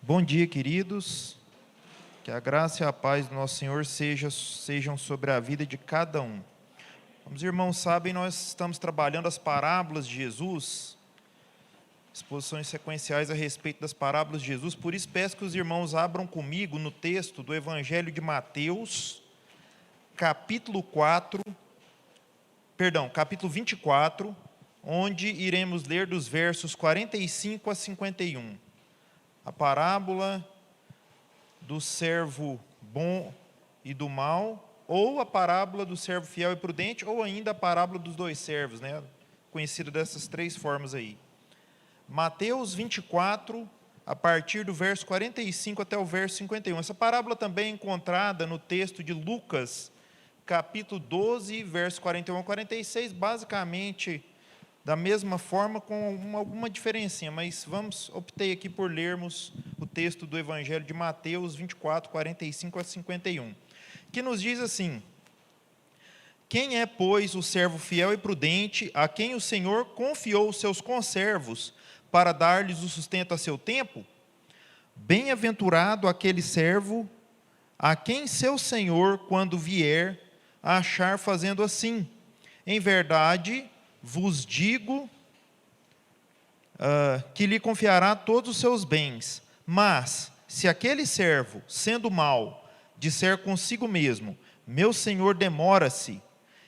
Bom dia, queridos. Que a graça e a paz do nosso Senhor sejam sobre a vida de cada um. Como os irmãos sabem, nós estamos trabalhando as parábolas de Jesus, exposições sequenciais a respeito das parábolas de Jesus. Por isso, peço que os irmãos abram comigo no texto do Evangelho de Mateus, capítulo 24, onde iremos ler dos versos 45 a 51. A parábola do servo bom e do mal, ou a parábola do servo fiel e prudente, ou ainda a parábola dos dois servos, né? Conhecida dessas três formas aí. Mateus 24, a partir do verso 45 até o verso 51. Essa parábola também é encontrada no texto de Lucas, capítulo 12, verso 41 a 46, basicamente da mesma forma, com alguma diferencinha, mas optei aqui por lermos o texto do Evangelho de Mateus 24, 45 a 51, que nos diz assim: Quem é, pois, o servo fiel e prudente, a quem o Senhor confiou os seus conservos para dar-lhes o sustento a seu tempo? Bem-aventurado aquele servo, a quem seu Senhor, quando vier, achar fazendo assim. Em verdade, vos digo que lhe confiará todos os seus bens. Mas, se aquele servo, sendo mau, disser consigo mesmo: meu senhor demora-se,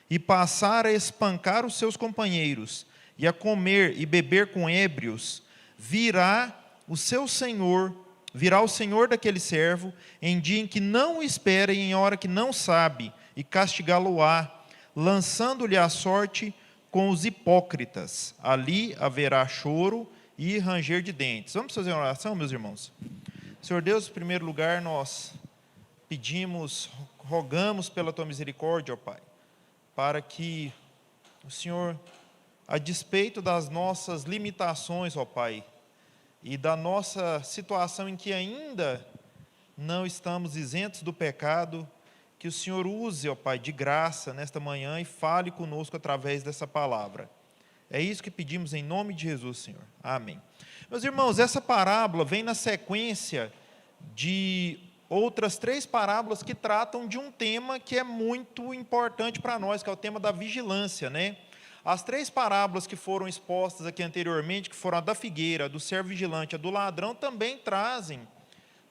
e passar a espancar os seus companheiros, e a comer e beber com ébrios, virá o senhor daquele servo, em dia em que não o espera e em hora que não sabe, e castigá-lo-á, lançando-lhe a sorte com os hipócritas. Ali haverá choro e ranger de dentes. Vamos fazer uma oração, meus irmãos? Senhor Deus, em primeiro lugar, nós rogamos pela Tua misericórdia, ó Pai, para que o Senhor, a despeito das nossas limitações, ó Pai, e da nossa situação em que ainda não estamos isentos do pecado, que o Senhor use, ó Pai, de graça nesta manhã e fale conosco através dessa palavra. É isso que pedimos em nome de Jesus, Senhor. Amém. Meus irmãos, essa parábola vem na sequência de outras três parábolas que tratam de um tema que é muito importante para nós, que é o tema da vigilância, né? As três parábolas que foram expostas aqui anteriormente, que foram a da figueira, a do servo vigilante, a do ladrão, também trazem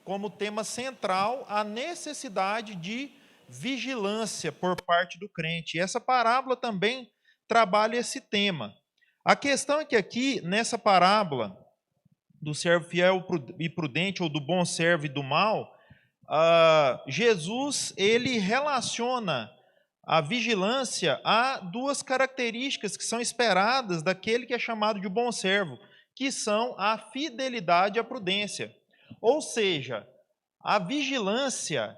como tema central a necessidade de vigilância por parte do crente. E essa parábola também trabalha esse tema. A questão é que aqui, nessa parábola do servo fiel e prudente, ou do bom servo e do mal, Jesus, ele relaciona a vigilância a duas características que são esperadas daquele que é chamado de bom servo, que são a fidelidade e a prudência. Ou seja, a vigilância,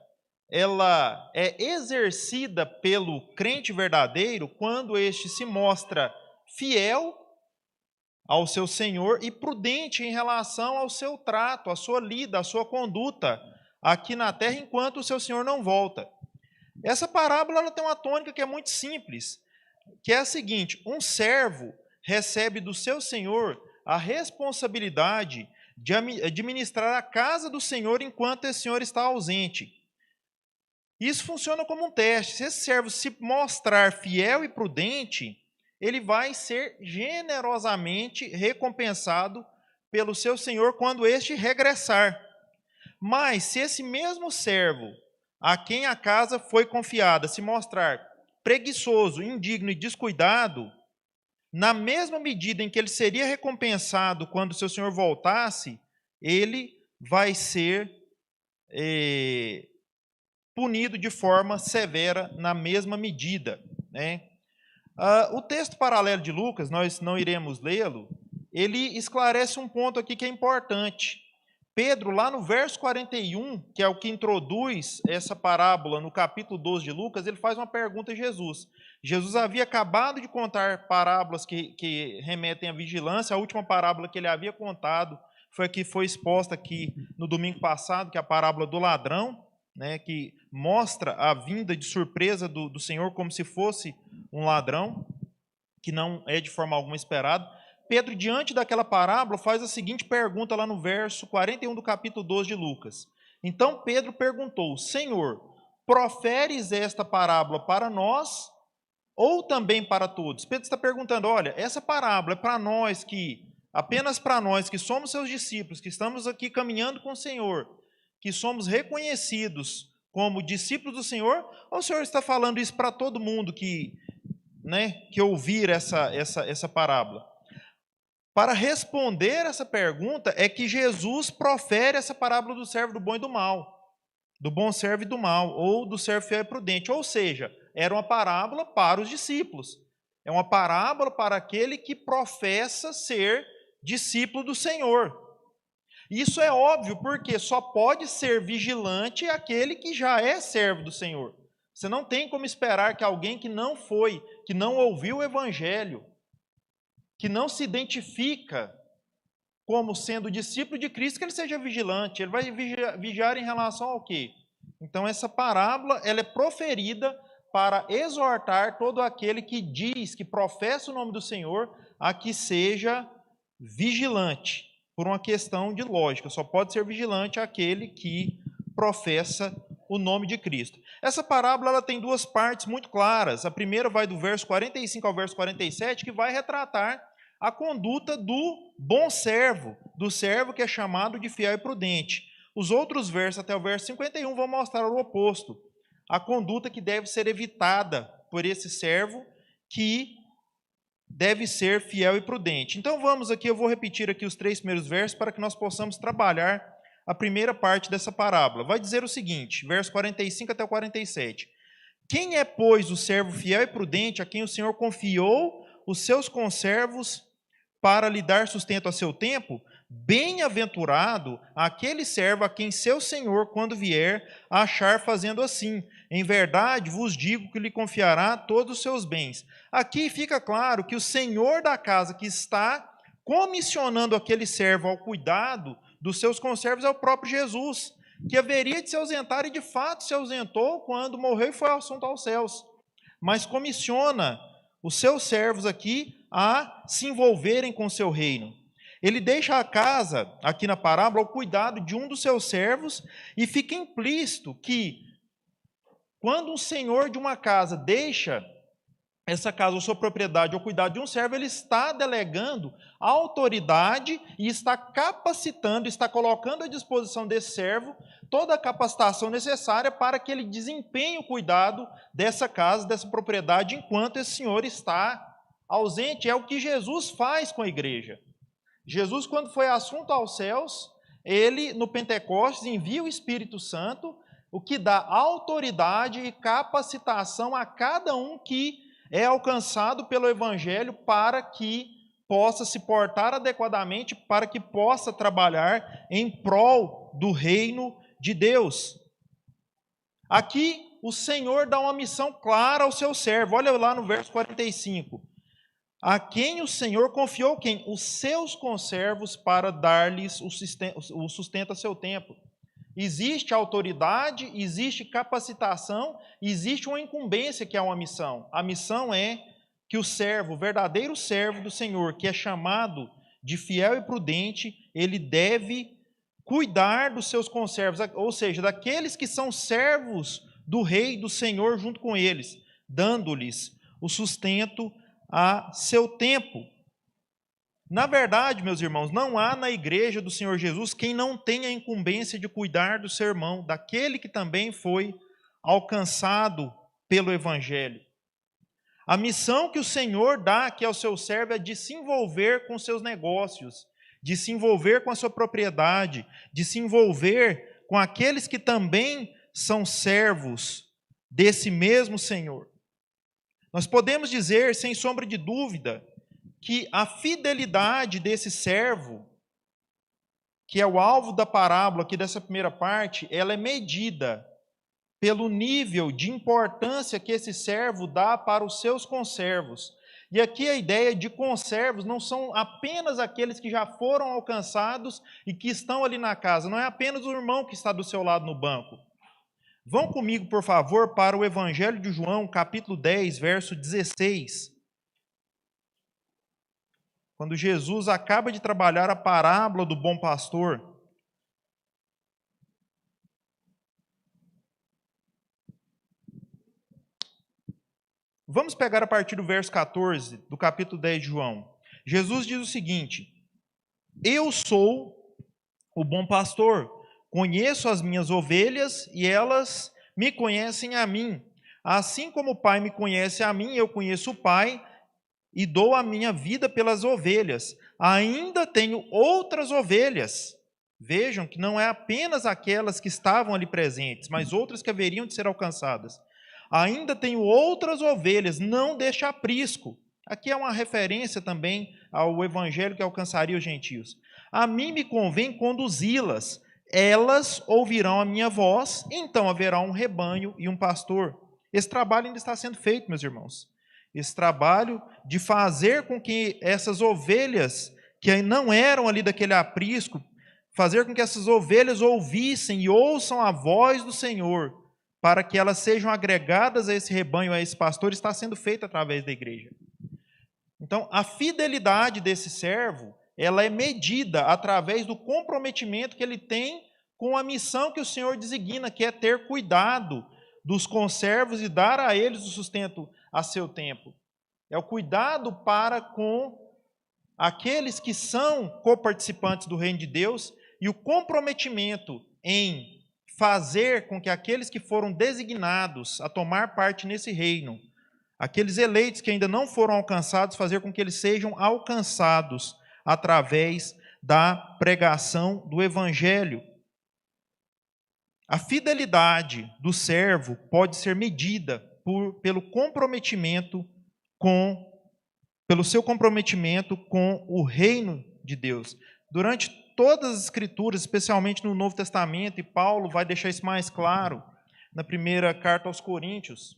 ela é exercida pelo crente verdadeiro quando este se mostra fiel ao seu Senhor e prudente em relação ao seu trato, à sua lida, à sua conduta aqui na terra, enquanto o seu Senhor não volta. Essa parábola ela tem uma tônica que é muito simples, que é a seguinte: um servo recebe do seu Senhor a responsabilidade de administrar a casa do Senhor enquanto esse Senhor está ausente. Isso funciona como um teste. Se esse servo se mostrar fiel e prudente, ele vai ser generosamente recompensado pelo seu Senhor quando este regressar. Mas se esse mesmo servo, a quem a casa foi confiada, se mostrar preguiçoso, indigno e descuidado, na mesma medida em que ele seria recompensado quando seu Senhor voltasse, ele vai ser punido de forma severa na mesma medida, né? O texto paralelo de Lucas, nós não iremos lê-lo, ele esclarece um ponto aqui que é importante. Pedro, lá no verso 41, que é o que introduz essa parábola no capítulo 12 de Lucas, ele faz uma pergunta a Jesus. Jesus havia acabado de contar parábolas que remetem à vigilância. A última parábola que ele havia contado foi a que foi exposta aqui no domingo passado, que é a parábola do ladrão, né, que mostra a vinda de surpresa do Senhor como se fosse um ladrão, que não é de forma alguma esperado. Pedro, diante daquela parábola, faz a seguinte pergunta lá no verso 41 do capítulo 12 de Lucas. Então Pedro perguntou: Senhor, proferes esta parábola para nós ou também para todos? Pedro está perguntando: olha, essa parábola é para nós apenas para nós que somos seus discípulos, que estamos aqui caminhando com o Senhor, que somos reconhecidos como discípulos do Senhor, ou o Senhor está falando isso para todo mundo que ouvir essa parábola? Para responder essa pergunta é que Jesus profere essa parábola do servo do bom e do mal, do bom servo e do mal, ou do servo fiel e prudente. Ou seja, era uma parábola para os discípulos. É uma parábola para aquele que professa ser discípulo do Senhor. Isso é óbvio, porque só pode ser vigilante aquele que já é servo do Senhor. Você não tem como esperar que alguém que não foi, que não ouviu o evangelho, que não se identifica como sendo discípulo de Cristo, que ele seja vigilante. Ele vai vigiar em relação ao quê? Então, essa parábola ela é proferida para exortar todo aquele que diz, que professa o nome do Senhor, a que seja vigilante, por uma questão de lógica. Só pode ser vigilante aquele que professa o nome de Cristo. Essa parábola ela tem duas partes muito claras. A primeira vai do verso 45 ao verso 47, que vai retratar a conduta do bom servo, do servo que é chamado de fiel e prudente. Os outros versos, até o verso 51, vão mostrar o oposto. A conduta que deve ser evitada por esse servo que deve ser fiel e prudente. Então vamos aqui, eu vou repetir aqui os 3 primeiros versos para que nós possamos trabalhar a primeira parte dessa parábola. Vai dizer o seguinte, verso 45 até o 47. Quem é, pois, o servo fiel e prudente a quem o Senhor confiou os seus conservos para lhe dar sustento a seu tempo? Bem-aventurado aquele servo a quem seu senhor, quando vier, achar fazendo assim. Em verdade vos digo que lhe confiará todos os seus bens. Aqui fica claro que o senhor da casa que está comissionando aquele servo ao cuidado dos seus conservos é o próprio Jesus, que haveria de se ausentar e de fato se ausentou quando morreu e foi assunto aos céus. Mas comissiona os seus servos aqui a se envolverem com o seu reino. Ele deixa a casa, aqui na parábola, ao cuidado de um dos seus servos, e fica implícito que, quando um senhor de uma casa deixa essa casa ou sua propriedade ao cuidado de um servo, ele está delegando a autoridade e está capacitando, está colocando à disposição desse servo toda a capacitação necessária para que ele desempenhe o cuidado dessa casa, dessa propriedade, enquanto esse senhor está ausente. É o que Jesus faz com a igreja. Jesus, quando foi assunto aos céus, ele, no Pentecostes, envia o Espírito Santo, o que dá autoridade e capacitação a cada um que é alcançado pelo Evangelho para que possa se portar adequadamente, para que possa trabalhar em prol do reino de Deus. Aqui, o Senhor dá uma missão clara ao seu servo. Olha lá no verso 45. A quem o Senhor confiou quem? Os seus conservos para dar-lhes o sustento a seu tempo. Existe autoridade, existe capacitação, existe uma incumbência que é uma missão. A missão é que o servo, o verdadeiro servo do Senhor, que é chamado de fiel e prudente, ele deve cuidar dos seus conservos, ou seja, daqueles que são servos do rei, do Senhor, junto com eles, dando-lhes o sustento a seu tempo. Na verdade, meus irmãos, não há na igreja do Senhor Jesus quem não tenha a incumbência de cuidar do seu irmão, daquele que também foi alcançado pelo Evangelho. A missão que o Senhor dá aqui ao seu servo é de se envolver com seus negócios, de se envolver com a sua propriedade, de se envolver com aqueles que também são servos desse mesmo Senhor. Nós podemos dizer, sem sombra de dúvida, que a fidelidade desse servo, que é o alvo da parábola aqui dessa primeira parte, ela é medida pelo nível de importância que esse servo dá para os seus conservos. E aqui a ideia de conservos não são apenas aqueles que já foram alcançados e que estão ali na casa, não é apenas o irmão que está do seu lado no banco. Vão comigo, por favor, para o Evangelho de João, capítulo 10, verso 16. quando Jesus acaba de trabalhar a parábola do bom pastor. Vamos pegar a partir do verso 14, do capítulo 10 de João. Jesus diz o seguinte: eu sou o bom pastor, conheço as minhas ovelhas e elas me conhecem a mim. Assim como o Pai me conhece a mim, eu conheço o Pai e dou a minha vida pelas ovelhas. Ainda tenho outras ovelhas. Vejam que não é apenas aquelas que estavam ali presentes, mas outras que haveriam de ser alcançadas. Ainda tenho outras ovelhas, não deste aprisco. Aqui é uma referência também ao evangelho que alcançaria os gentios. A mim me convém conduzi-las. Elas ouvirão a minha voz, então haverá um rebanho e um pastor. Esse trabalho ainda está sendo feito, meus irmãos. Esse trabalho de fazer com que essas ovelhas, que não eram ali daquele aprisco, fazer com que essas ovelhas ouvissem e ouçam a voz do Senhor, para que elas sejam agregadas a esse rebanho, a esse pastor, está sendo feito através da igreja. Então, a fidelidade desse servo, ela é medida através do comprometimento que ele tem com a missão que o Senhor designa, que é ter cuidado dos conservos e dar a eles o sustento a seu tempo. É o cuidado para com aqueles que são coparticipantes do reino de Deus e o comprometimento em fazer com que aqueles que foram designados a tomar parte nesse reino, aqueles eleitos que ainda não foram alcançados, fazer com que eles sejam alcançados através da pregação do evangelho. A fidelidade do servo pode ser medida pelo seu comprometimento com o reino de Deus. Durante todas as escrituras, especialmente no Novo Testamento, e Paulo vai deixar isso mais claro na primeira carta aos Coríntios,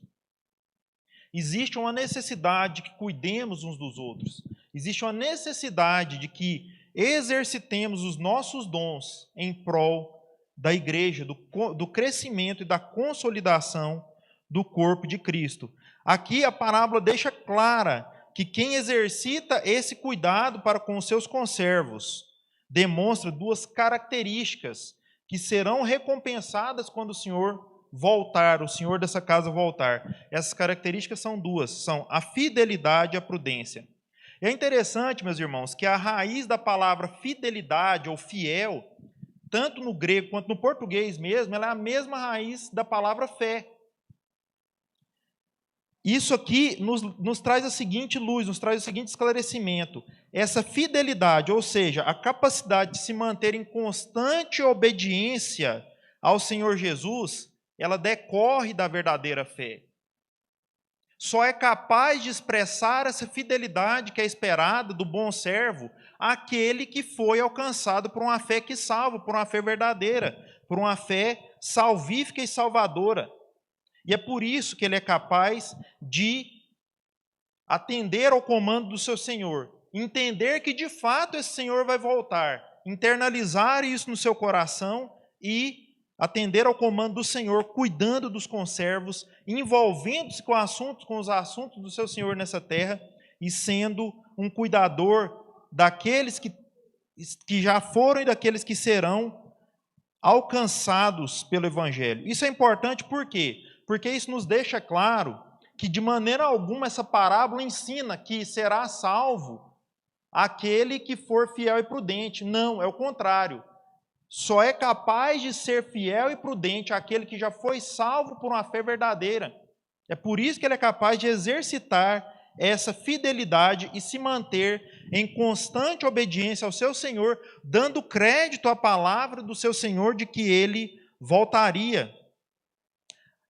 existe uma necessidade de que cuidemos uns dos outros. Existe uma necessidade de que exercitemos os nossos dons em prol da igreja, do crescimento e da consolidação do corpo de Cristo. Aqui a parábola deixa clara que quem exercita esse cuidado para com os seus conservos demonstra duas características que serão recompensadas quando o Senhor voltar, o Senhor dessa casa voltar. Essas características são duas, são a fidelidade e a prudência. É interessante, meus irmãos, que a raiz da palavra fidelidade ou fiel, tanto no grego quanto no português mesmo, ela é a mesma raiz da palavra fé. Isso aqui nos traz a seguinte luz, nos traz o seguinte esclarecimento. Essa fidelidade, ou seja, a capacidade de se manter em constante obediência ao Senhor Jesus, ela decorre da verdadeira fé. Só é capaz de expressar essa fidelidade que é esperada do bom servo aquele que foi alcançado por uma fé que salva, por uma fé verdadeira, por uma fé salvífica e salvadora. E é por isso que ele é capaz de atender ao comando do seu Senhor, entender que de fato esse Senhor vai voltar, internalizar isso no seu coração e atender ao comando do Senhor, cuidando dos conservos, envolvendo-se com os assuntos do seu Senhor nessa terra e sendo um cuidador daqueles que já foram e daqueles que serão alcançados pelo Evangelho. Isso é importante por quê? Porque isso nos deixa claro que de maneira alguma essa parábola ensina que será salvo aquele que for fiel e prudente. Não, é o contrário. Só é capaz de ser fiel e prudente aquele que já foi salvo por uma fé verdadeira. É por isso que ele é capaz de exercitar essa fidelidade e se manter em constante obediência ao seu Senhor, dando crédito à palavra do seu Senhor de que ele voltaria.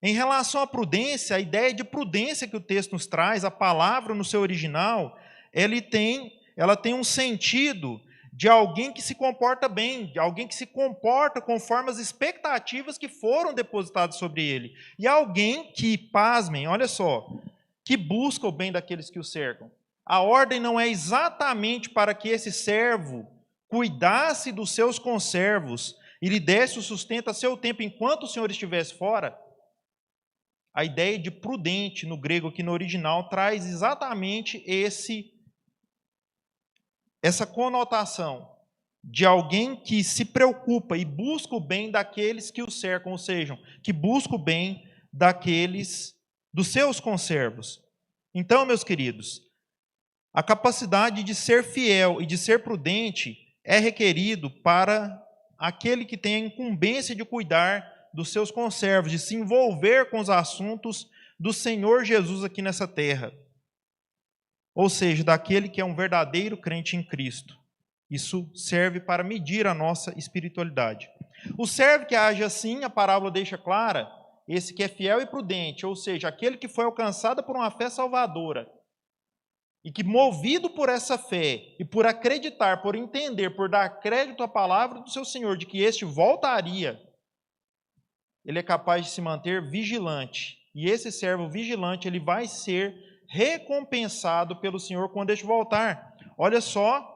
Em relação à prudência, a ideia de prudência que o texto nos traz, a palavra no seu original, ela tem um sentido de alguém que se comporta bem, de alguém que se comporta conforme as expectativas que foram depositadas sobre ele. E alguém que, pasmem, olha só, que busca o bem daqueles que o cercam. A ordem não é exatamente para que esse servo cuidasse dos seus conservos e lhe desse o sustento a seu tempo enquanto o Senhor estivesse fora. A ideia de prudente no grego aqui no original traz exatamente essa conotação de alguém que se preocupa e busca o bem daqueles que o cercam, ou seja, que busca o bem dos seus conservos. Então, meus queridos, a capacidade de ser fiel e de ser prudente é requerido para aquele que tem a incumbência de cuidar dos seus conservos, de se envolver com os assuntos do Senhor Jesus aqui nessa terra. Ou seja, daquele que é um verdadeiro crente em Cristo. Isso serve para medir a nossa espiritualidade. O servo que age assim, a parábola deixa clara, esse que é fiel e prudente, ou seja, aquele que foi alcançado por uma fé salvadora, e que, movido por essa fé, e por acreditar, por entender, por dar crédito à palavra do seu Senhor, de que este voltaria, ele é capaz de se manter vigilante. E esse servo vigilante, ele vai ser recompensado pelo Senhor quando este voltar. Olha só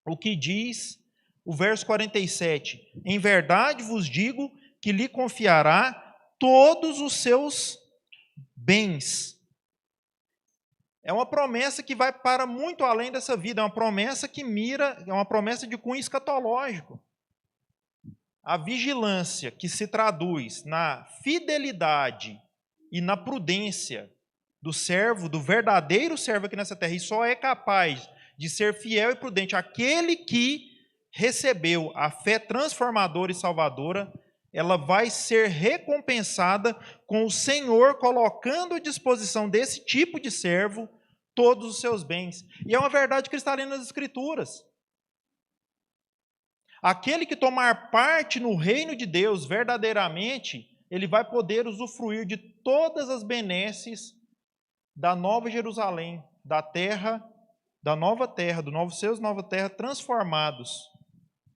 o que diz o verso 47. Em verdade vos digo que lhe confiará todos os seus bens. É uma promessa que vai para muito além dessa vida, é uma promessa que mira, é uma promessa de cunho escatológico. A vigilância que se traduz na fidelidade e na prudência do servo, do verdadeiro servo aqui nessa terra, e só é capaz de ser fiel e prudente aquele que recebeu a fé transformadora e salvadora, ela vai ser recompensada com o Senhor colocando à disposição desse tipo de servo todos os seus bens. E é uma verdade cristalina nas Escrituras. Aquele que tomar parte no reino de Deus verdadeiramente, ele vai poder usufruir de todas as benesses da Nova Jerusalém, da terra, da nova terra, do novo céu e nova terra transformados,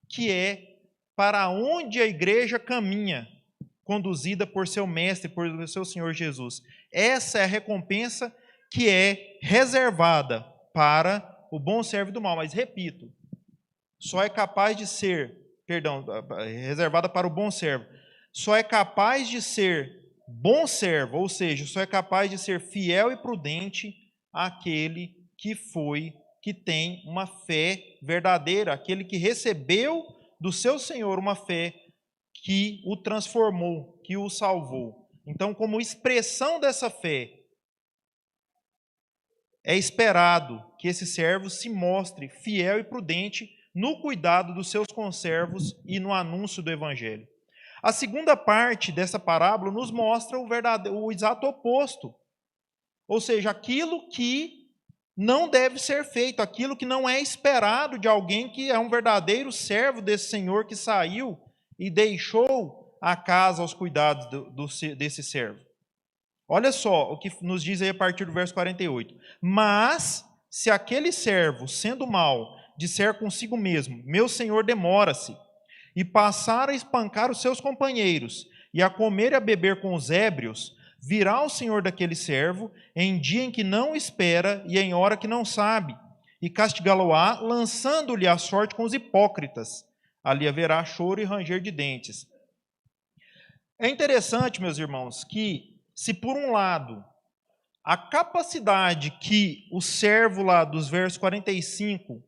que é para onde a igreja caminha, conduzida por seu mestre, por seu Senhor Jesus. Essa é a recompensa que é reservada para o bom servo do mal. Mas, repito, só é capaz de ser, reservada para o bom servo, só é capaz de ser bom servo, ou seja, só é capaz de ser fiel e prudente aquele que tem uma fé verdadeira, aquele que recebeu do seu Senhor uma fé que o transformou, que o salvou. Então, como expressão dessa fé, é esperado que esse servo se mostre fiel e prudente no cuidado dos seus conservos e no anúncio do Evangelho. A segunda parte dessa parábola nos mostra o exato oposto, ou seja, aquilo que não deve ser feito, aquilo que não é esperado de alguém que é um verdadeiro servo desse Senhor que saiu e deixou a casa aos cuidados desse servo. Olha só o que nos diz aí a partir do verso 48. Mas, se aquele servo, sendo mau, disser consigo mesmo, meu senhor demora-se, e passar a espancar os seus companheiros, e a comer e a beber com os ébrios, virá o senhor daquele servo em dia em que não espera e em hora que não sabe, e castigá-lo-á, lançando-lhe a sorte com os hipócritas. Ali haverá choro e ranger de dentes. É interessante, meus irmãos, que se por um lado a capacidade que o servo lá dos versos 45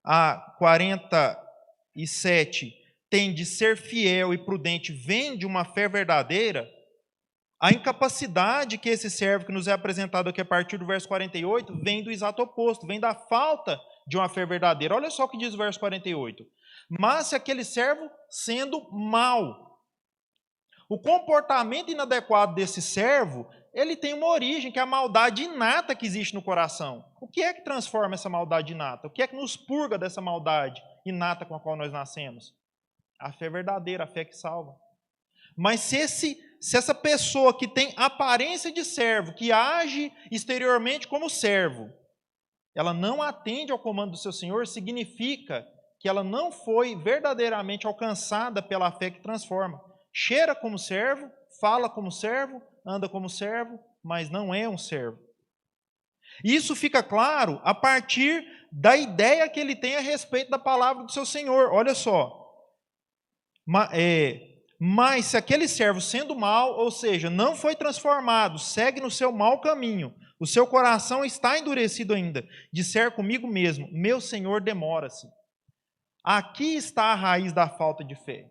a 47 tem de ser fiel e prudente vem de uma fé verdadeira, a incapacidade que esse servo que nos é apresentado aqui a partir do verso 48 vem do exato oposto, vem da falta de uma fé verdadeira. Olha só o que diz o verso 48. Mas se aquele servo sendo mau, o comportamento inadequado desse servo, ele tem uma origem, que é a maldade inata que existe no coração. O que é que transforma essa maldade inata? O que é que nos purga dessa maldade inata com a qual nós nascemos? A fé verdadeira, a fé que salva. Mas se essa pessoa que tem aparência de servo, que age exteriormente como servo, ela não atende ao comando do seu Senhor, significa que ela não foi verdadeiramente alcançada pela fé que transforma. Cheira como servo, fala como servo, anda como servo, mas não é um servo. Isso fica claro a partir da ideia que ele tem a respeito da palavra do seu Senhor. Olha só. Mas se aquele servo sendo mau, ou seja, não foi transformado, segue no seu mau caminho, o seu coração está endurecido ainda. Disser comigo mesmo, meu Senhor demora-se. Aqui está a raiz da falta de fé.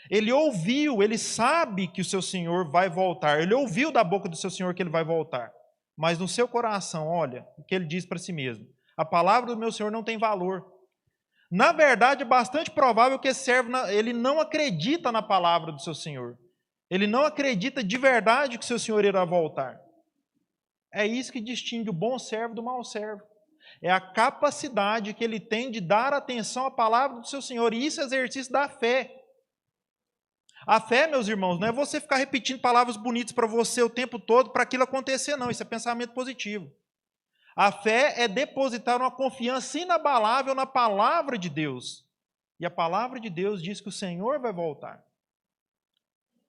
Ele ouviu, ele sabe que o seu Senhor vai voltar. Ele ouviu da boca do seu Senhor que ele vai voltar. Mas no seu coração, olha, o que ele diz para si mesmo. A palavra do meu Senhor não tem valor. Na verdade, é bastante provável que esse servo ele não acredita na palavra do seu Senhor. Ele não acredita de verdade que o seu Senhor irá voltar. É isso que distingue o bom servo do mau servo. É a capacidade que ele tem de dar atenção à palavra do seu Senhor. E isso é exercício da fé. A fé, meus irmãos, não é você ficar repetindo palavras bonitas para você o tempo todo para aquilo acontecer, não. Isso é pensamento positivo. A fé é depositar uma confiança inabalável na palavra de Deus. E a palavra de Deus diz que o Senhor vai voltar.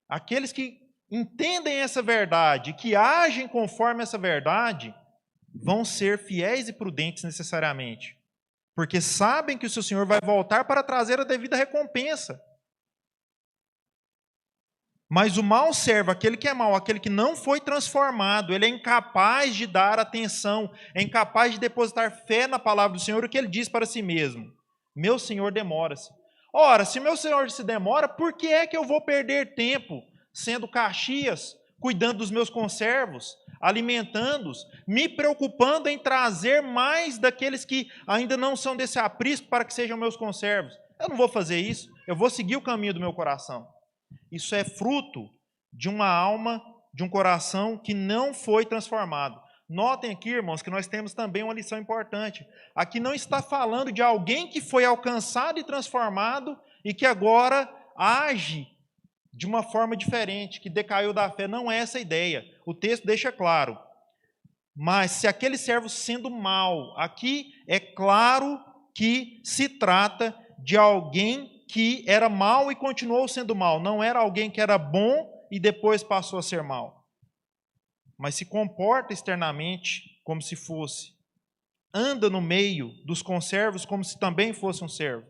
Aqueles que entendem essa verdade, que agem conforme essa verdade, vão ser fiéis e prudentes necessariamente. Porque sabem que o seu Senhor vai voltar para trazer a devida recompensa. Mas o mau servo, aquele que é mau, aquele que não foi transformado, ele é incapaz de dar atenção, é incapaz de depositar fé na palavra do Senhor, o que ele diz para si mesmo: meu Senhor demora-se. Ora, se meu Senhor se demora, por que é que eu vou perder tempo sendo caxias, cuidando dos meus conservos, alimentando-os, me preocupando em trazer mais daqueles que ainda não são desse aprisco para que sejam meus conservos? Eu não vou fazer isso, eu vou seguir o caminho do meu coração. Isso é fruto de uma alma, de um coração que não foi transformado. Notem aqui, irmãos, que nós temos também uma lição importante. Aqui não está falando de alguém que foi alcançado e transformado e que agora age de uma forma diferente, que decaiu da fé. Não é essa a ideia. O texto deixa claro. Mas se aquele servo sendo mau, aqui é claro que se trata de alguém que era mau e continuou sendo mau. Não era alguém que era bom e depois passou a ser mau. Mas se comporta externamente como se fosse. Anda no meio dos conservos como se também fosse um servo.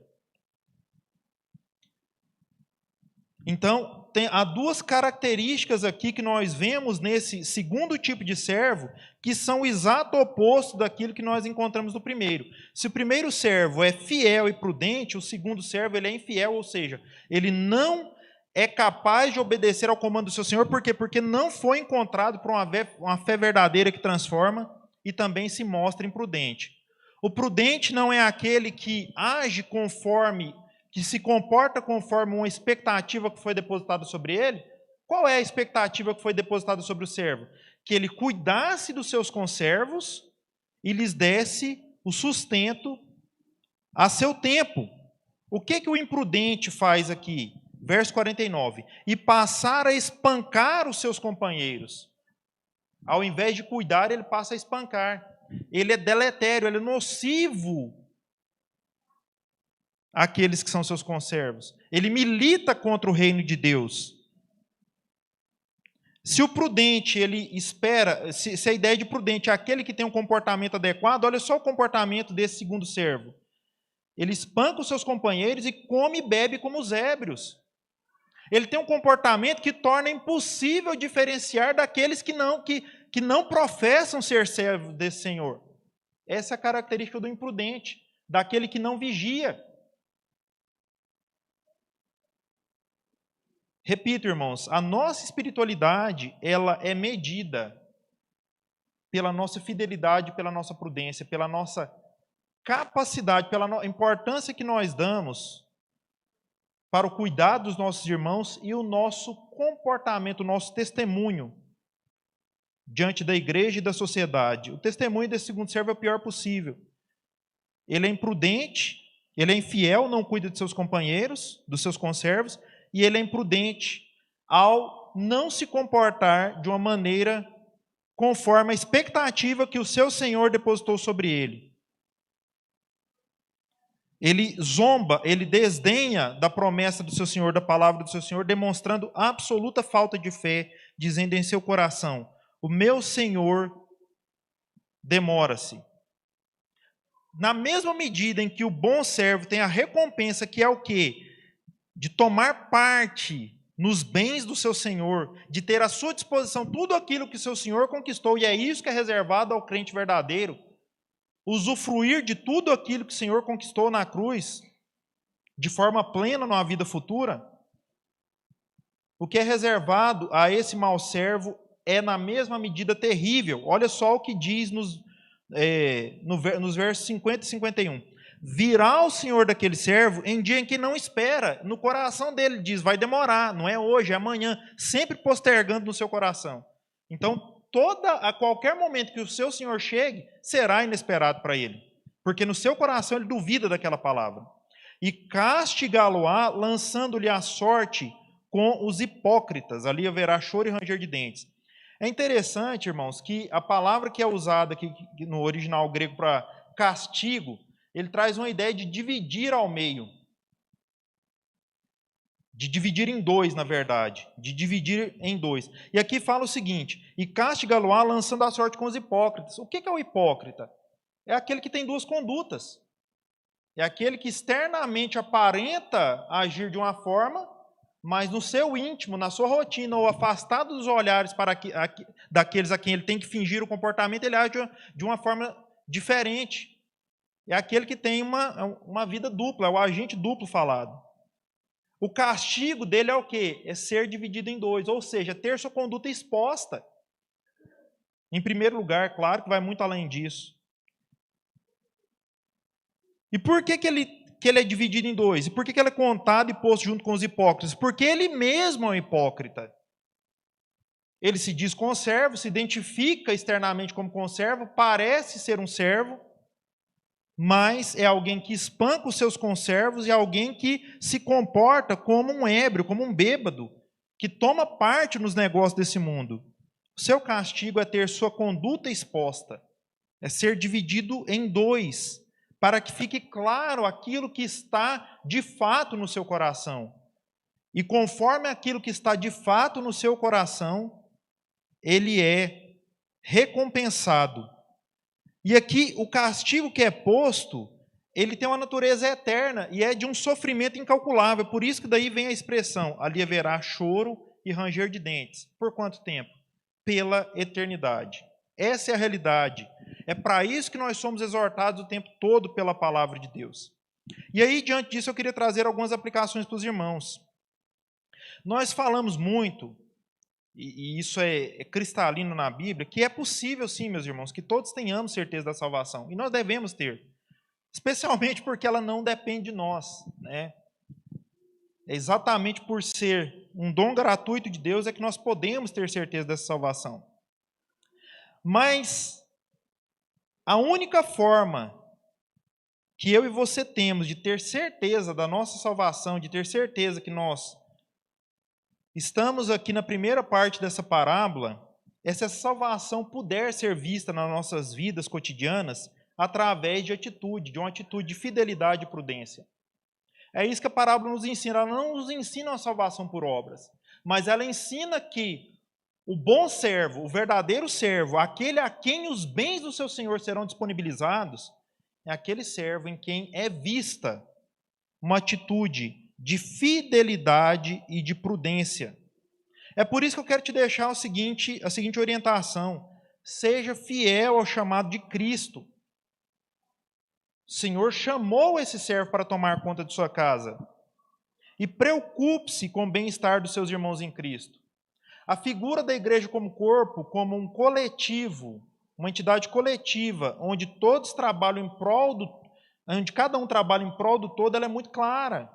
Então, há duas características aqui que nós vemos nesse segundo tipo de servo, que são o exato oposto daquilo que nós encontramos no primeiro. Se o primeiro servo é fiel e prudente, o segundo servo ele é infiel, ou seja, ele não é capaz de obedecer ao comando do seu Senhor. Por quê? Porque não foi encontrado por uma fé verdadeira que transforma e também se mostra imprudente. O prudente não é aquele que age conforme, que se comporta conforme uma expectativa que foi depositada sobre ele. Qual é a expectativa que foi depositada sobre o servo? Que ele cuidasse dos seus conservos e lhes desse o sustento a seu tempo. O que o imprudente faz aqui? Verso 49. E passar a espancar os seus companheiros. Ao invés de cuidar, ele passa a espancar. Ele é deletério, ele é nocivo àqueles que são seus conservos. Ele milita contra o reino de Deus. Se o prudente, ele espera, se a ideia de prudente é aquele que tem um comportamento adequado, olha só o comportamento desse segundo servo. Ele espanca os seus companheiros e come e bebe como os ébrios. Ele tem um comportamento que torna impossível diferenciar daqueles que não professam ser servos desse Senhor. Essa é a característica do imprudente, daquele que não vigia. Repito, irmãos, a nossa espiritualidade, ela é medida pela nossa fidelidade, pela nossa prudência, pela nossa capacidade, pela importância que nós damos para o cuidado dos nossos irmãos e o nosso comportamento, o nosso testemunho diante da igreja e da sociedade. O testemunho desse segundo servo é o pior possível. Ele é imprudente, ele é infiel, não cuida de seus companheiros, dos seus conservos, e ele é imprudente ao não se comportar de uma maneira conforme a expectativa que o seu Senhor depositou sobre ele. Ele zomba, ele desdenha da promessa do seu Senhor, da palavra do seu Senhor, demonstrando absoluta falta de fé, dizendo em seu coração: o meu Senhor demora-se. Na mesma medida em que o bom servo tem a recompensa, que é o quê? De tomar parte nos bens do seu senhor, de ter à sua disposição tudo aquilo que seu senhor conquistou, e é isso que é reservado ao crente verdadeiro, usufruir de tudo aquilo que o Senhor conquistou na cruz, de forma plena numa vida futura. O que é reservado a esse mau servo é na mesma medida terrível. Olha só o que diz nos versos 50 e 51. Virá o Senhor daquele servo em dia em que não espera. No coração dele diz, vai demorar, não é hoje, é amanhã, sempre postergando no seu coração. Então, a qualquer momento que o seu Senhor chegue, será inesperado para ele. Porque no seu coração ele duvida daquela palavra. E castigá-lo-á, lançando-lhe a sorte com os hipócritas. Ali haverá choro e ranger de dentes. É interessante, irmãos, que a palavra que é usada aqui no original grego para castigo, ele traz uma ideia de dividir ao meio. De dividir em dois, na verdade. De dividir em dois. E aqui fala o seguinte, e castigá-lo-á lançando a sorte com os hipócritas. O que é o hipócrita? É aquele que tem duas condutas. É aquele que externamente aparenta agir de uma forma, mas no seu íntimo, na sua rotina, ou afastado dos olhares daqueles a quem ele tem que fingir o comportamento, ele age de uma forma diferente. É aquele que tem uma vida dupla, é o agente duplo falado. O castigo dele é o quê? É ser dividido em dois, ou seja, ter sua conduta exposta. Em primeiro lugar, claro que vai muito além disso. E por que ele é dividido em dois? E por que ele é contado e posto junto com os hipócritas? Porque ele mesmo é um hipócrita. Ele se diz conservo, se identifica externamente como conservo, parece ser um servo, mas é alguém que espanca os seus conservos e alguém que se comporta como um ébrio, como um bêbado, que toma parte nos negócios desse mundo. O seu castigo é ter sua conduta exposta, é ser dividido em dois, para que fique claro aquilo que está de fato no seu coração. E conforme aquilo que está de fato no seu coração, ele é recompensado. E aqui, o castigo que é posto, ele tem uma natureza eterna e é de um sofrimento incalculável. Por isso que daí vem a expressão, ali haverá choro e ranger de dentes. Por quanto tempo? Pela eternidade. Essa é a realidade. É para isso que nós somos exortados o tempo todo pela palavra de Deus. E aí, diante disso, eu queria trazer algumas aplicações para os irmãos. Nós falamos muito, e isso é cristalino na Bíblia, que é possível sim, meus irmãos, que todos tenhamos certeza da salvação. E nós devemos ter. Especialmente porque ela não depende de nós, né? É exatamente por ser um dom gratuito de Deus é que nós podemos ter certeza dessa salvação. Mas a única forma que eu e você temos de ter certeza da nossa salvação, de ter certeza que nós estamos aqui na primeira parte dessa parábola, é se essa salvação puder ser vista nas nossas vidas cotidianas através de atitude, de uma atitude de fidelidade e prudência. É isso que a parábola nos ensina. Ela não nos ensina a salvação por obras, mas ela ensina que o bom servo, o verdadeiro servo, aquele a quem os bens do seu Senhor serão disponibilizados, é aquele servo em quem é vista uma atitude de fidelidade e de prudência. É por isso que eu quero te deixar a seguinte orientação. Seja fiel ao chamado de Cristo. O Senhor chamou esse servo para tomar conta de sua casa. E preocupe-se com o bem-estar dos seus irmãos em Cristo. A figura da igreja como corpo, como um coletivo, uma entidade coletiva, onde todos trabalham em prol onde cada um trabalha em prol do todo, ela é muito clara.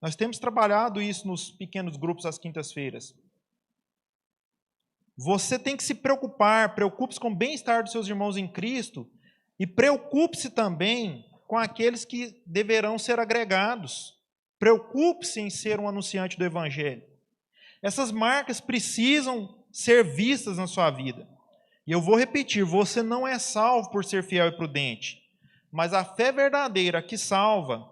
Nós temos trabalhado isso nos pequenos grupos às quintas-feiras. Você tem que se preocupar, preocupe-se com o bem-estar dos seus irmãos em Cristo e preocupe-se também com aqueles que deverão ser agregados. Preocupe-se em ser um anunciante do Evangelho. Essas marcas precisam ser vistas na sua vida. E eu vou repetir, você não é salvo por ser fiel e prudente, mas a fé verdadeira que salva,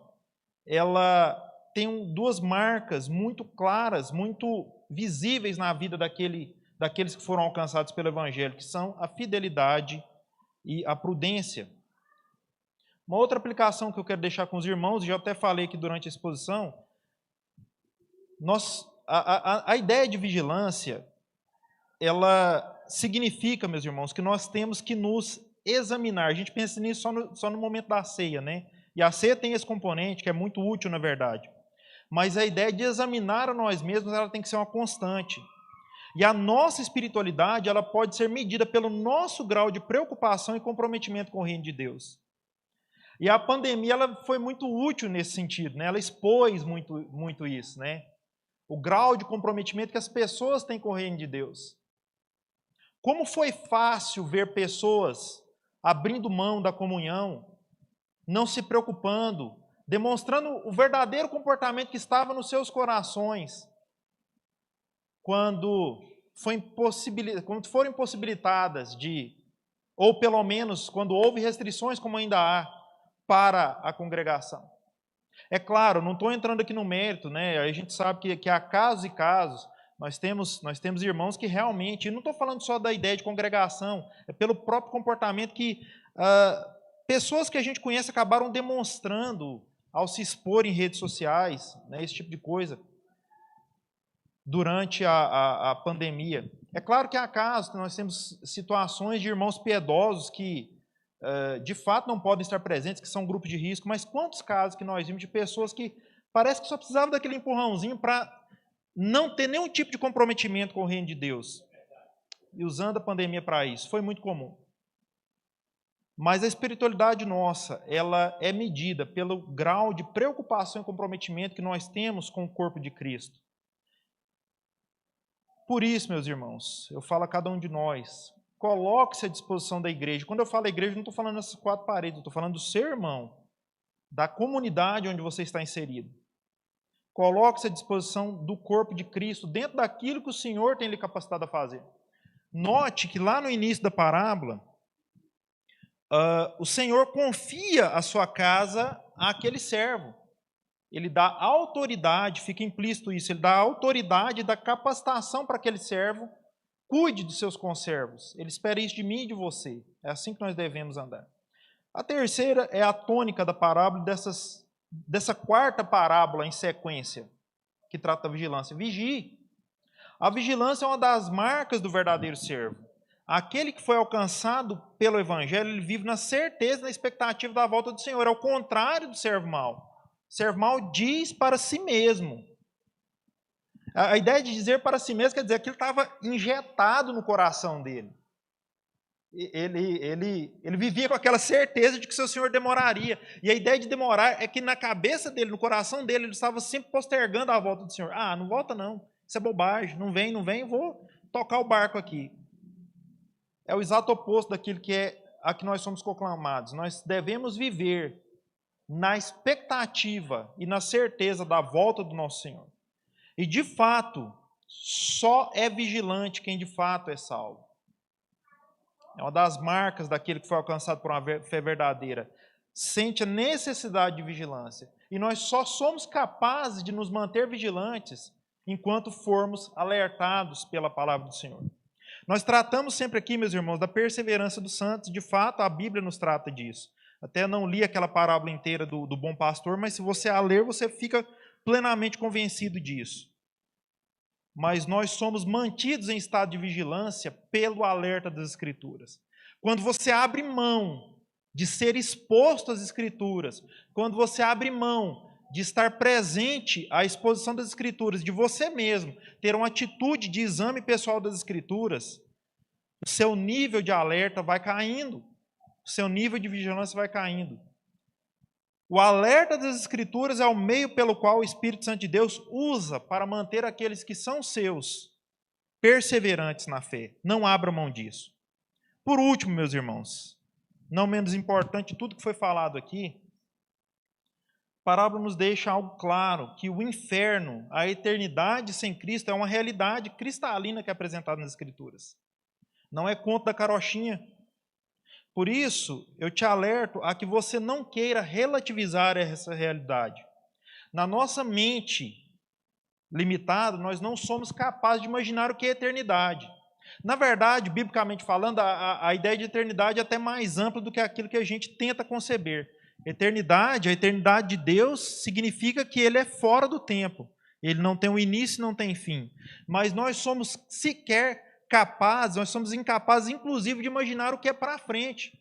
ela tem duas marcas muito claras, muito visíveis na vida daqueles que foram alcançados pelo Evangelho, que são a fidelidade e a prudência. Uma outra aplicação que eu quero deixar com os irmãos, e já até falei aqui durante a exposição, a ideia de vigilância, ela significa, meus irmãos, que nós temos que nos examinar. A gente pensa nisso só no momento da ceia, né? E a ceia tem esse componente que é muito útil, na verdade. Mas a ideia de examinar a nós mesmos, ela tem que ser uma constante. E a nossa espiritualidade, ela pode ser medida pelo nosso grau de preocupação e comprometimento com o reino de Deus. E a pandemia, ela foi muito útil nesse sentido, né? Ela expôs muito isso, né? O grau de comprometimento que as pessoas têm com o reino de Deus. Como foi fácil ver pessoas abrindo mão da comunhão, não se preocupando, demonstrando o verdadeiro comportamento que estava nos seus corações, quando foram impossibilitadas de, ou pelo menos quando houve restrições, como ainda há, para a congregação. É claro, não estou entrando aqui no mérito, né? A gente sabe que há casos e casos. Nós temos irmãos que realmente, e não estou falando só da ideia de congregação, é pelo próprio comportamento que pessoas que a gente conhece acabaram demonstrando ao se expor em redes sociais, né, esse tipo de coisa, durante a pandemia. É claro que há casos, nós temos situações de irmãos piedosos que, de fato, não podem estar presentes, que são grupos de risco, mas quantos casos que nós vimos de pessoas que parece que só precisavam daquele empurrãozinho para não ter nenhum tipo de comprometimento com o reino de Deus. E usando a pandemia para isso. Foi muito comum. Mas a espiritualidade nossa, ela é medida pelo grau de preocupação e comprometimento que nós temos com o corpo de Cristo. Por isso, meus irmãos, eu falo a cada um de nós, coloque-se à disposição da igreja. Quando eu falo igreja, não estou falando nessas quatro paredes, eu estou falando do seu irmão, da comunidade onde você está inserido. Coloque-se à disposição do corpo de Cristo, dentro daquilo que o Senhor tem lhe capacitado a fazer. Note que lá no início da parábola, o Senhor confia a sua casa àquele servo. Ele dá autoridade, fica implícito isso, ele dá autoridade, dá capacitação para aquele servo, cuide dos seus conservos. Ele espera isso de mim e de você. É assim que nós devemos andar. A terceira é a tônica da parábola, dessa quarta parábola em sequência, que trata da vigilância. Vigie. A vigilância é uma das marcas do verdadeiro servo. Aquele que foi alcançado pelo Evangelho, ele vive na certeza, na expectativa da volta do Senhor. É o contrário do servo mau. O servo mau diz para si mesmo. A ideia de dizer para si mesmo quer dizer que ele estava injetado no coração dele. Ele vivia com aquela certeza de que seu Senhor demoraria. E a ideia de demorar é que na cabeça dele, no coração dele, ele estava sempre postergando a volta do Senhor. Ah, não volta não, isso é bobagem, não vem, vou tocar o barco aqui. É o exato oposto daquilo a que nós somos conclamados. Nós devemos viver na expectativa e na certeza da volta do nosso Senhor. E de fato, só é vigilante quem de fato é salvo. É uma das marcas daquele que foi alcançado por uma fé verdadeira. Sente a necessidade de vigilância. E nós só somos capazes de nos manter vigilantes enquanto formos alertados pela palavra do Senhor. Nós tratamos sempre aqui, meus irmãos, da perseverança dos santos. De fato, a Bíblia nos trata disso. Até não li aquela parábola inteira do bom pastor, mas se você a ler, você fica plenamente convencido disso. Mas nós somos mantidos em estado de vigilância pelo alerta das Escrituras. Quando você abre mão de ser exposto às Escrituras, quando você abre mão de estar presente à exposição das Escrituras, de você mesmo ter uma atitude de exame pessoal das Escrituras, o seu nível de alerta vai caindo, o seu nível de vigilância vai caindo. O alerta das Escrituras é o meio pelo qual o Espírito Santo de Deus usa para manter aqueles que são seus perseverantes na fé. Não abra mão disso. Por último, meus irmãos, não menos importante de tudo que foi falado aqui, a parábola nos deixa algo claro, que o inferno, a eternidade sem Cristo, é uma realidade cristalina que é apresentada nas Escrituras. Não é conto da carochinha. Por isso, eu te alerto a que você não queira relativizar essa realidade. Na nossa mente limitada, nós não somos capazes de imaginar o que é eternidade. Na verdade, biblicamente falando, a ideia de eternidade é até mais ampla do que aquilo que a gente tenta conceber. A eternidade de Deus significa que Ele é fora do tempo, Ele não tem um início e não tem fim. Mas nós somos sequer capazes, nós somos incapazes, inclusive, de imaginar o que é para frente.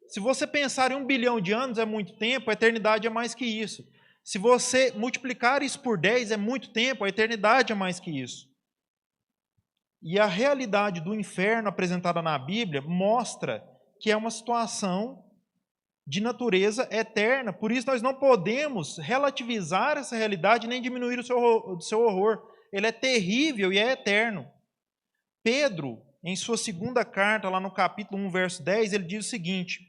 Se você pensar em 1 bilhão de anos, é muito tempo, a eternidade é mais que isso. Se você multiplicar isso por 10, é muito tempo, a eternidade é mais que isso. E a realidade do inferno apresentada na Bíblia mostra que é uma situação de natureza eterna. Por isso nós não podemos relativizar essa realidade nem diminuir o seu horror. Ele é terrível e é eterno. Pedro, em sua segunda carta, lá no capítulo 1, verso 10, ele diz o seguinte: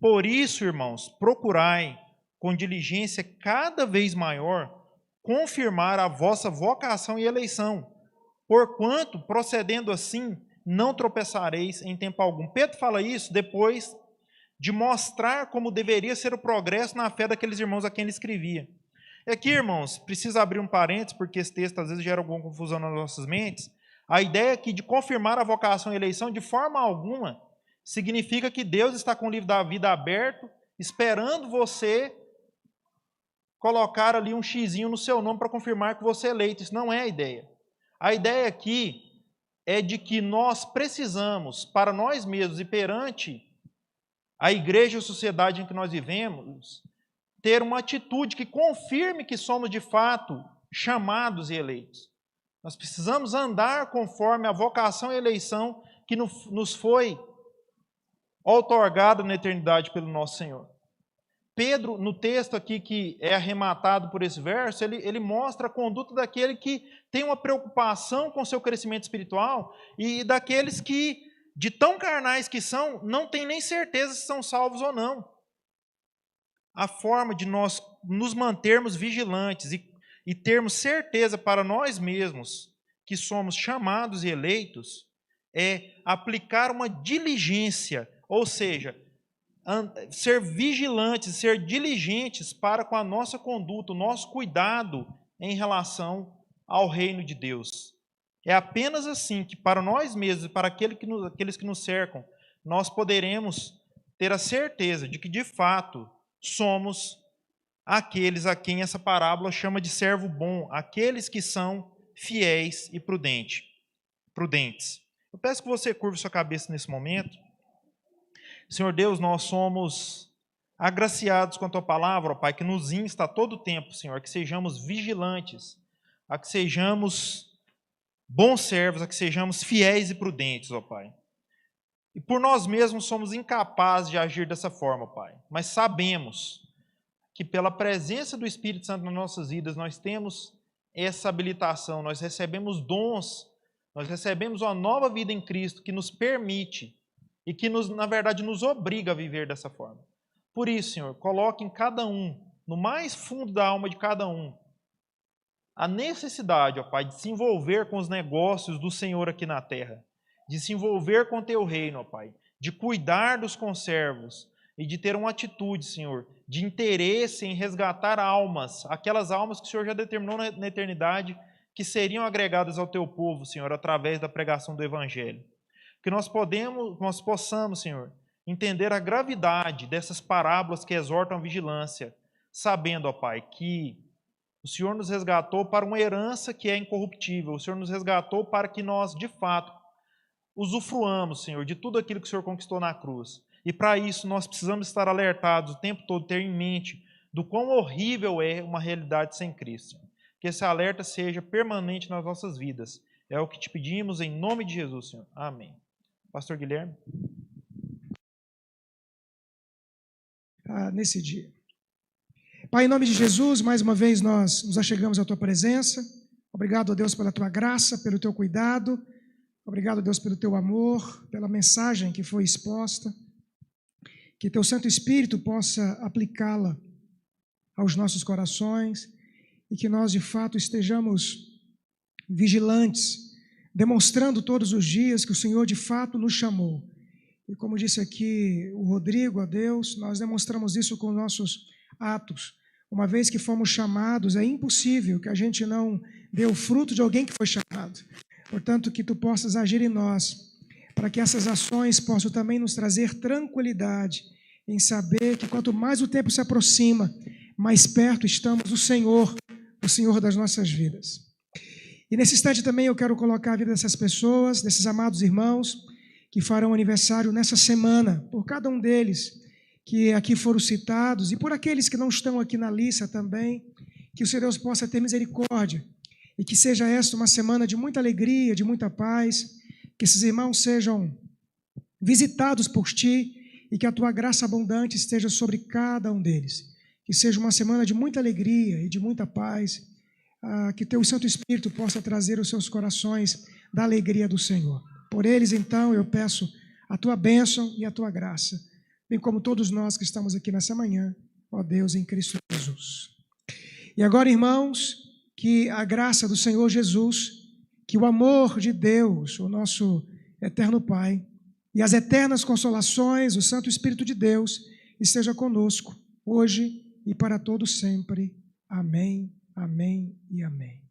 por isso, irmãos, procurai com diligência cada vez maior confirmar a vossa vocação e eleição, porquanto, procedendo assim, não tropeçareis em tempo algum. Pedro fala isso depois de mostrar como deveria ser o progresso na fé daqueles irmãos a quem ele escrevia. E aqui, irmãos, precisa abrir um parênteses, porque esse texto às vezes gera alguma confusão nas nossas mentes. A ideia aqui de confirmar a vocação e eleição, de forma alguma, significa que Deus está com o livro da vida aberto, esperando você colocar ali um xizinho no seu nome para confirmar que você é eleito. Isso não é a ideia. A ideia aqui é de que nós precisamos, para nós mesmos e perante a igreja e a sociedade em que nós vivemos, ter uma atitude que confirme que somos de fato chamados e eleitos. Nós precisamos andar conforme a vocação e eleição que nos foi outorgada na eternidade pelo nosso Senhor. Pedro, no texto aqui que é arrematado por esse verso, ele mostra a conduta daquele que tem uma preocupação com o seu crescimento espiritual e daqueles que, de tão carnais que são, não tem nem certeza se são salvos ou não. A forma de nós nos mantermos vigilantes e termos certeza para nós mesmos que somos chamados e eleitos é aplicar uma diligência, ou seja, ser vigilantes, ser diligentes para com a nossa conduta, o nosso cuidado em relação ao reino de Deus. É apenas assim que para nós mesmos e para aqueles que nos cercam, nós poderemos ter a certeza de que, de fato, somos aqueles a quem essa parábola chama de servo bom, aqueles que são fiéis e prudentes. Eu peço que você curve sua cabeça nesse momento. Senhor Deus, nós somos agraciados com a Tua palavra, ó Pai, que nos insta a todo tempo, Senhor, a que sejamos vigilantes, a que sejamos bons servos, a que sejamos fiéis e prudentes, ó Pai. E por nós mesmos somos incapazes de agir dessa forma, Pai, mas sabemos que pela presença do Espírito Santo nas nossas vidas, nós temos essa habilitação, nós recebemos dons, nós recebemos uma nova vida em Cristo que nos permite e que, na verdade, nos obriga a viver dessa forma. Por isso, Senhor, coloque em cada um, no mais fundo da alma de cada um, a necessidade, ó Pai, de se envolver com os negócios do Senhor aqui na terra, de se envolver com o Teu reino, ó Pai, de cuidar dos conservos e de ter uma atitude, Senhor, de interesse em resgatar almas, aquelas almas que o Senhor já determinou na eternidade, que seriam agregadas ao Teu povo, Senhor, através da pregação do Evangelho. Que nós possamos, Senhor, entender a gravidade dessas parábolas que exortam a vigilância, sabendo, ó Pai, que o Senhor nos resgatou para uma herança que é incorruptível, o Senhor nos resgatou para que nós, de fato, usufruamos, Senhor, de tudo aquilo que o Senhor conquistou na cruz. E para isso nós precisamos estar alertados o tempo todo, ter em mente do quão horrível é uma realidade sem Cristo. Que esse alerta seja permanente nas nossas vidas. É o que te pedimos em nome de Jesus, Senhor. Amém. Pastor Guilherme. Nesse dia. Pai, em nome de Jesus, mais uma vez nós nos achegamos à Tua presença. Obrigado, ó Deus, pela Tua graça, pelo Teu cuidado. Obrigado, Deus, pelo Teu amor, pela mensagem que foi exposta. Que Teu Santo Espírito possa aplicá-la aos nossos corações e que nós, de fato, estejamos vigilantes, demonstrando todos os dias que o Senhor de fato nos chamou. E como disse aqui o Rodrigo, a Deus, nós demonstramos isso com nossos atos. Uma vez que fomos chamados, é impossível que a gente não dê o fruto de alguém que foi chamado. Portanto, que Tu possas agir em nós, para que essas ações possam também nos trazer tranquilidade em saber que quanto mais o tempo se aproxima, mais perto estamos do Senhor, o Senhor das nossas vidas. E nesse instante também eu quero colocar a vida dessas pessoas, desses amados irmãos, que farão aniversário nessa semana, por cada um deles que aqui foram citados, e por aqueles que não estão aqui na lista também, que o Senhor Deus possa ter misericórdia, e que seja esta uma semana de muita alegria, de muita paz, que esses irmãos sejam visitados por Ti, e que a Tua graça abundante esteja sobre cada um deles. Que seja uma semana de muita alegria e de muita paz, que Teu Santo Espírito possa trazer aos seus corações da alegria do Senhor. Por eles, então, eu peço a Tua bênção e a Tua graça, bem como todos nós que estamos aqui nessa manhã, ó Deus, em Cristo Jesus. E agora, irmãos, que a graça do Senhor Jesus, que o amor de Deus, o nosso eterno Pai, e as eternas consolações, o Santo Espírito de Deus, esteja conosco, hoje e para todo sempre. Amém, amém e amém.